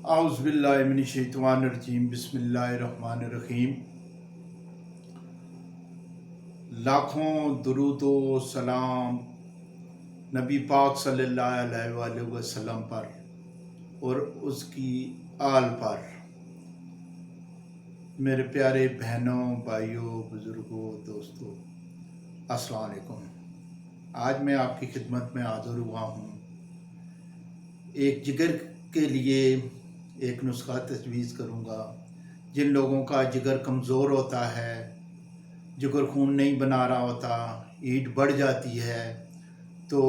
اعوذ باللہ من الشیطان الرجیم بسم اللہ الرحمن الرحیم۔ لاکھوں درود و سلام نبی پاک صلی اللہ علیہ وآلہ وسلم پر اور اس کی آل پر۔ میرے پیارے بہنوں، بھائیوں، بزرگوں، دوستوں، السلام علیکم۔ آج میں آپ کی خدمت میں حاضر ہوا ہوں ایک جگر کے لیے ایک نسخہ تجویز کروں گا۔ جن لوگوں کا جگر کمزور ہوتا ہے، جگر خون نہیں بنا رہا ہوتا، ہیٹ بڑھ جاتی ہے، تو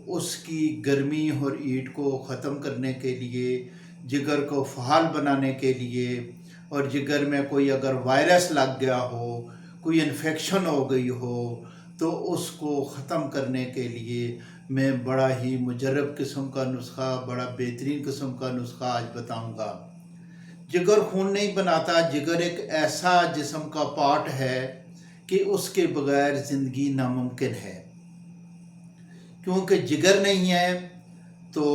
اس کی گرمی اور ہیٹ کو ختم کرنے کے لیے، جگر کو فعال بنانے کے لیے، اور جگر میں کوئی اگر وائرس لگ گیا ہو، کوئی انفیکشن ہو گئی ہو، تو اس کو ختم کرنے کے لیے میں بڑا ہی مجرب قسم کا نسخہ، بڑا بہترین قسم کا نسخہ آج بتاؤں گا۔ جگر خون نہیں بناتا۔ جگر ایک ایسا جسم کا پارٹ ہے کہ اس کے بغیر زندگی ناممکن ہے۔ کیونکہ جگر نہیں ہے تو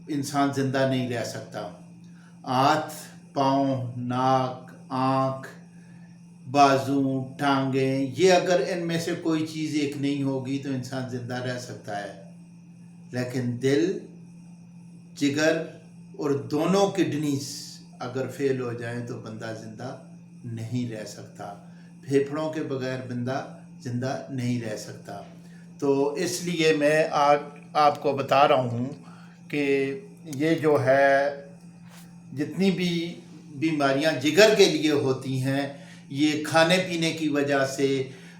انسان زندہ نہیں رہ سکتا۔ ہاتھ، پاؤں، ناک، آنکھ، بازو، ٹانگیں، یہ اگر ان میں سے کوئی چیز ایک نہیں ہوگی تو انسان زندہ رہ سکتا ہے، لیکن دل، جگر اور دونوں کڈنیز اگر فیل ہو جائیں تو بندہ زندہ نہیں رہ سکتا۔ پھیپھڑوں کے بغیر بندہ زندہ نہیں رہ سکتا۔ تو اس لیے میں آج آپ کو بتا رہا ہوں کہ یہ جو ہے جتنی بھی بیماریاں جگر کے لیے ہوتی ہیں، یہ کھانے پینے کی وجہ سے،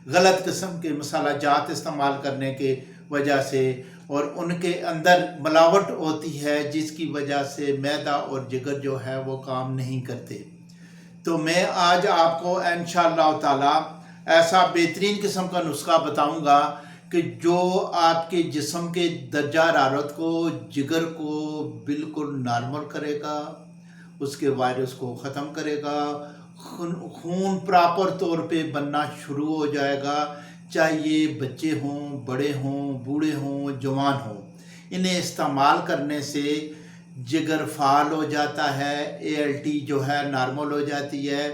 غلط قسم کے مسالہ جات استعمال کرنے کے وجہ سے، اور ان کے اندر ملاوٹ ہوتی ہے جس کی وجہ سے معدہ اور جگر جو ہے وہ کام نہیں کرتے۔ تو میں آج آپ کو انشاءاللہ تعالی ایسا بہترین قسم کا نسخہ بتاؤں گا کہ جو آپ کے جسم کے درجہ حرارت کو، جگر کو بالکل نارمل کرے گا، اس کے وائرس کو ختم کرے گا، خون پراپر طور پہ بننا شروع ہو جائے گا، چاہے یہ بچے ہوں، بڑے ہوں، بوڑھے ہوں، جوان ہوں۔ انہیں استعمال کرنے سے جگر فعال ہو جاتا ہے، ALT جو ہے نارمل ہو جاتی ہے،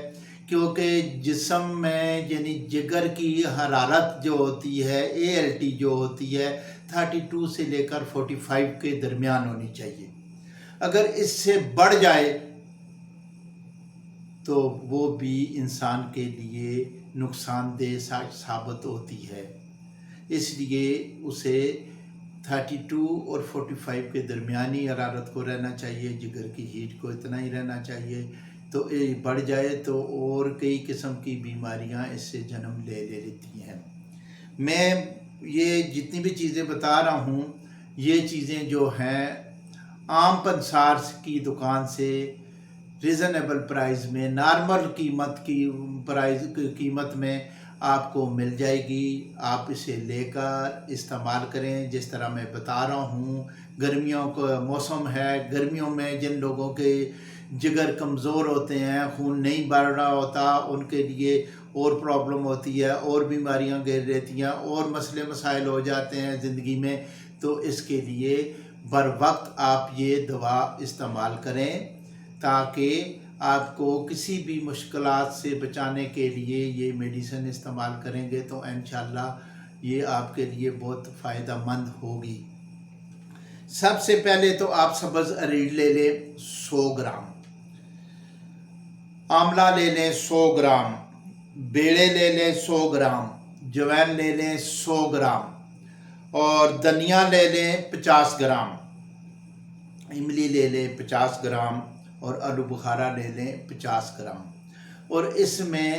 کیونکہ جسم میں یعنی جگر کی حرارت جو ہوتی ہے، ALT جو ہوتی ہے 32 سے لے کر 45 کے درمیان ہونی چاہیے۔ اگر اس سے بڑھ جائے تو وہ بھی انسان کے لیے نقصان دہ ثابت ہوتی ہے۔ اس لیے اسے 32 اور 45 کے درمیانی حرارت کو رہنا چاہیے، جگر کی ہیٹ کو اتنا ہی رہنا چاہیے۔ تو یہ بڑھ جائے تو اور کئی قسم کی بیماریاں اس سے جنم لے لیتی ہیں۔ میں یہ جتنی بھی چیزیں بتا رہا ہوں، یہ چیزیں جو ہیں عام پنسار کی دکان سے ریزنیبل پرائز میں، نارمل قیمت میں آپ کو مل جائے گی۔ آپ اسے لے کر استعمال کریں جس طرح میں بتا رہا ہوں۔ گرمیوں کا موسم ہے، گرمیوں میں جن لوگوں کے جگر کمزور ہوتے ہیں، خون نہیں بڑھ رہا ہوتا، ان کے لیے اور پرابلم ہوتی ہے، اور بیماریاں گھیر رہتی ہیں، اور مسئلے مسائل ہو جاتے ہیں زندگی میں۔ تو اس کے لیے بر وقت آپ یہ دوا استعمال کریں تاکہ آپ کو کسی بھی مشکلات سے بچانے کے لیے یہ میڈیسن استعمال کریں گے تو انشاءاللہ یہ آپ کے لیے بہت فائدہ مند ہوگی۔ سب سے پہلے تو آپ سبز ارید لے لیں 100 گرام، آملہ لے لیں 100 گرام، بیڑے لے لیں 100 گرام، جوائن لے لیں 100 گرام، اور دھنیا لے لیں 50 گرام، املی لے لیں 50 گرام، اور آلو بخارا لے لیں 50 گرام، اور اس میں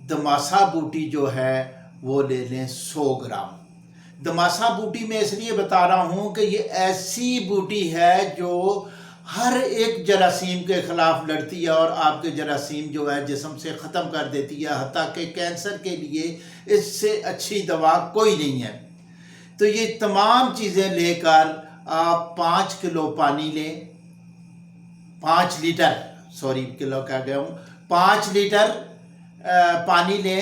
دماسا بوٹی جو ہے وہ لے لیں 100 گرام۔ دماسا بوٹی میں اس لیے بتا رہا ہوں کہ یہ ایسی بوٹی ہے جو ہر ایک جراثیم کے خلاف لڑتی ہے، اور آپ کے جراثیم جو ہے جسم سے ختم کر دیتی ہے، حتیٰ کہ کینسر کے لیے اس سے اچھی دوا کوئی نہیں ہے۔ تو یہ تمام چیزیں لے کر آپ 5 کلو پانی لیں، 5 لیٹر، کلو کہہ گیا ہوں، 5 لیٹر پانی لیں،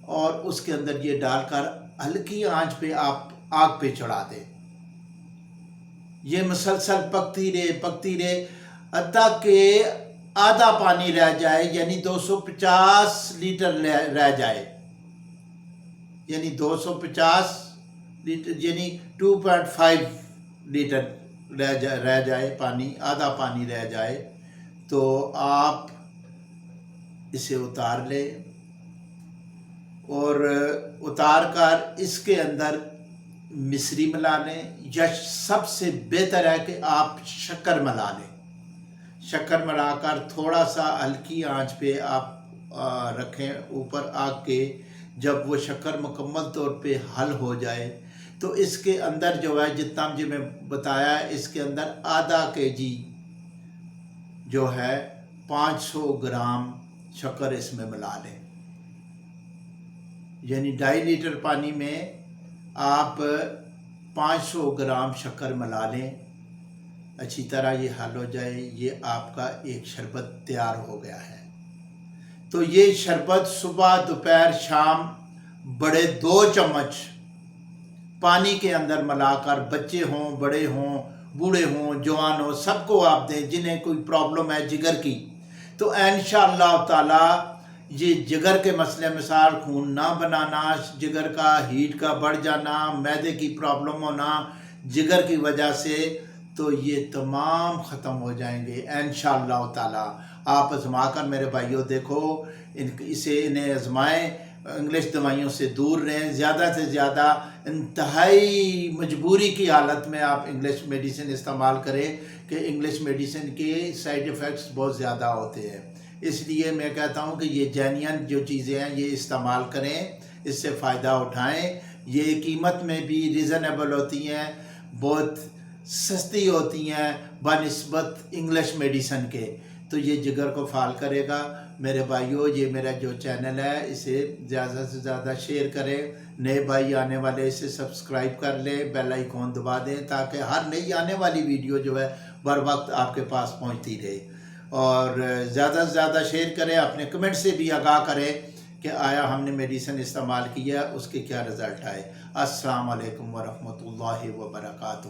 اور اس کے اندر یہ ڈال کر ہلکی آنچ پہ آپ آگ پہ چڑھا دیں۔ یہ مسلسل پکتی رہے حتیٰ کہ آدھا پانی رہ جائے، یعنی 250 لیٹر رہ جائے، یعنی 250 لیٹر یعنی 2.5 لیٹر رہ جائے پانی، آدھا پانی رہ جائے، تو آپ اسے اتار لیں، اور اتار کر اس کے اندر مصری ملا لیں، یا سب سے بہتر ہے کہ آپ شکر ملا لیں۔ شکر ملا کر تھوڑا سا ہلکی آنچ پہ آپ رکھیں اوپر آگ کے۔ جب وہ شکر مکمل طور پہ حل ہو جائے تو اس کے اندر جو ہے جتنا مجھے میں بتایا، اس کے اندر آدھا kg جو ہے 500 گرام شکر اس میں ملا لیں، یعنی 2.5 لیٹر پانی میں آپ 500 گرام شکر ملا لیں، اچھی طرح یہ حل ہو جائے، یہ آپ کا ایک شربت تیار ہو گیا ہے۔ تو یہ شربت صبح دوپہر شام بڑے 2 چمچ پانی کے اندر ملا کر، بچے ہوں بڑے ہوں بوڑھے ہوں جوان ہوں، سب کو آپ دیں، جنہیں کوئی پرابلم ہے جگر کی، تو انشاءاللہ تعالی یہ جگر کے مسئلے مثال خون نہ بنانا، جگر کا ہیٹ کا بڑھ جانا، معدے کی پرابلم ہونا جگر کی وجہ سے، تو یہ تمام ختم ہو جائیں گے انشاءاللہ تعالی۔ آپ آزما کر میرے بھائیوں دیکھو، انہیں آزمائیں، انگلش دوائیوں سے دور رہیں، زیادہ سے زیادہ انتہائی مجبوری کی حالت میں آپ انگلش میڈیسن استعمال کریں، کہ انگلش میڈیسن کے سائیڈ ایفیکٹس بہت زیادہ ہوتے ہیں۔ اس لیے میں کہتا ہوں کہ یہ جینین جو چیزیں ہیں یہ استعمال کریں، اس سے فائدہ اٹھائیں، یہ قیمت میں بھی ریزنیبل ہوتی ہیں، بہت سستی ہوتی ہیں بنسبت انگلش میڈیسن کے، تو یہ جگر کو فعال کرے گا۔ میرے بھائیوں، یہ میرا جو چینل ہے اسے زیادہ سے زیادہ شیئر کریں، نئے بھائی آنے والے اسے سبسکرائب کر لیں، بیل آئیکن دبا دیں، تاکہ ہر نئی آنے والی ویڈیو جو ہے بر وقت آپ کے پاس پہنچتی رہے، اور زیادہ سے زیادہ شیئر کریں، اپنے کمنٹ سے بھی آگاہ کریں کہ آیا ہم نے میڈیسن استعمال کیا، اس کے کیا رزلٹ آئے۔ السلام علیکم ورحمۃ اللہ وبرکاتہ۔